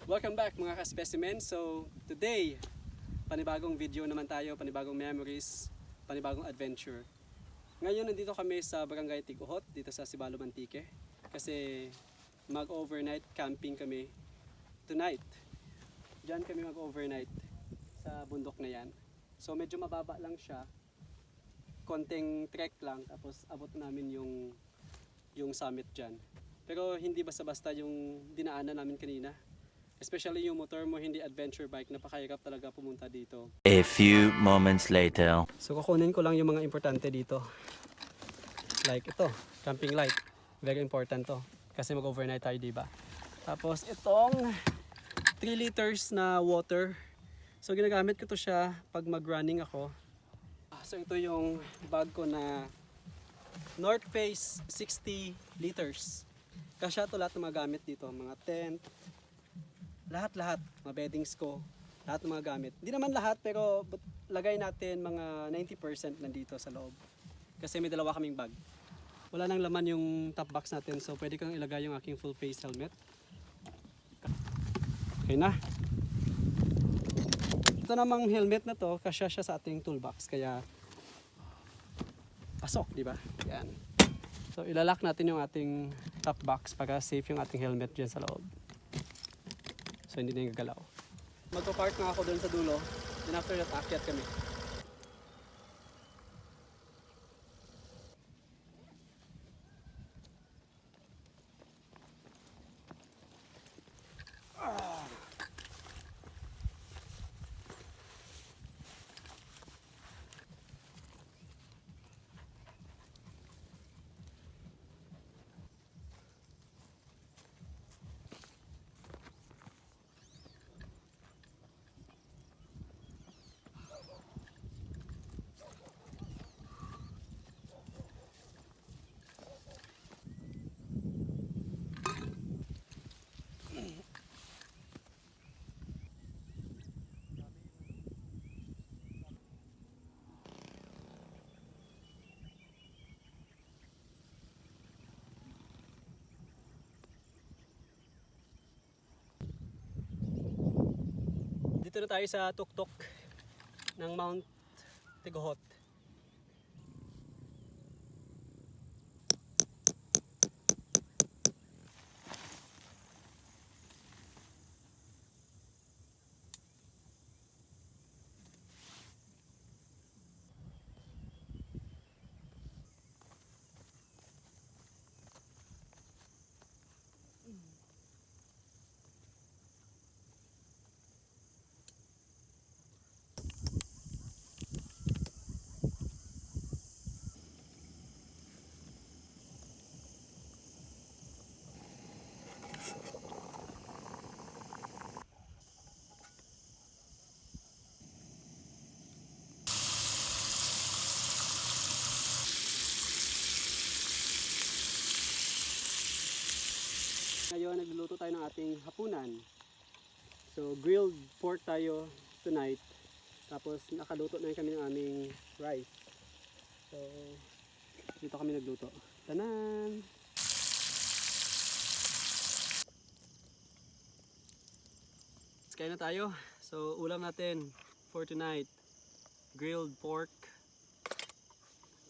Welcome back mga ka-specimen. So today, panibagong video naman tayo, panibagong memories, panibagong adventure. Ngayon nandito kami sa Barangay Tiguhot, dito sa Sibalo, Mantique. Kasi mag-overnight camping kami tonight. Diyan kami mag-overnight sa bundok na yan. So medyo mababa lang siya, konting trek lang, tapos abot namin yung summit dyan. Pero hindi basta-basta yung dinaanan namin kanina. Especially yung motor mo, hindi adventure bike, napakahirap talaga pumunta dito. A few moments later. So kukunin ko lang yung mga importante dito. Like ito, camping light. Very important to. Kasi mag-overnight tayo, diba? Tapos itong 3 liters na water. So ginagamit ko to siya pag mag-running ako. So ito yung bag ko na North Face 60 liters. Kasya ito lahat ng mga gamit dito. Mga tent, lahat-lahat. Mga beddings ko, lahat ng mga gamit. Hindi naman lahat, pero lagay natin mga 90% nandito sa loob. Kasi may dalawa kaming bag. Wala nang laman yung top box natin, so pwede kang ilagay yung aking full face helmet. Okay na. Ito namang helmet na to, kasya siya sa ating toolbox, kaya pasok, di ba? Yan. So ilalak natin yung ating top box para safe yung ating helmet dyan sa loob. So hindi na yung gagalaw. Magpa-park nga ako doon sa dulo, then after that, akyat kami. Dito na tayo sa tuktok ng Mount Tiguhot. Ngayon, nagluluto tayo ng ating hapunan. So, grilled pork tayo tonight. Tapos, nakaluto na kami ng aming rice. So, dito kami nagluto. Tanan! Kain na tayo. So, ulam natin for tonight. Grilled pork.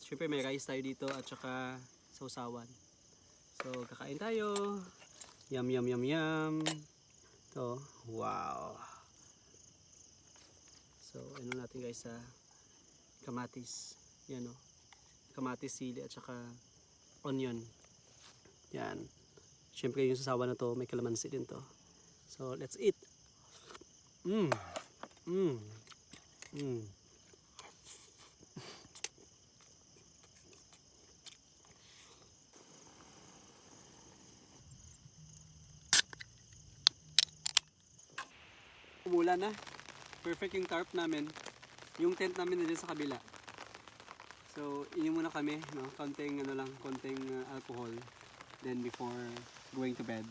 Siyempre, may rice tayo dito at saka sausawan. So, kakain tayo. Yum, yum, yum, yum. Ito, wow. So, ano natin guys sa kamatis. Yan o. Kamatis, sili at saka onion. Yan. Siyempre yung sasawa na to, may kalamansi din to. So, let's eat. Mmm. Mmm. Mmm. Umulan na. Perfect yung tarp namin. Yung tent namin na din sa kabila. So, inom muna kami, no? Konting alcohol. Then before going to bed.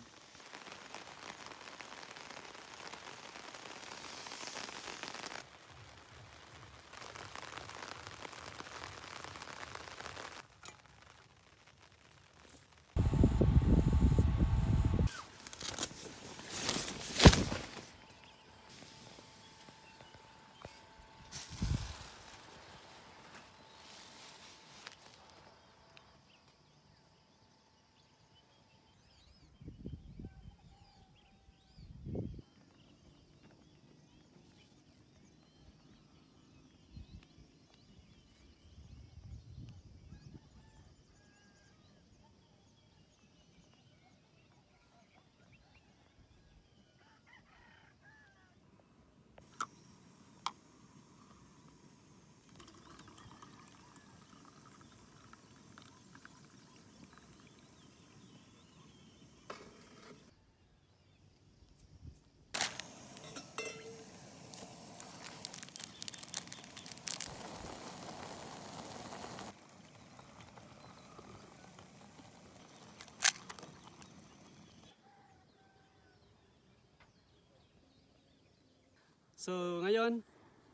So ngayon,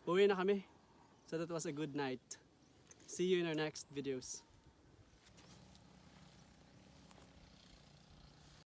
uwi na kami. So that was a good night. See you in our next videos.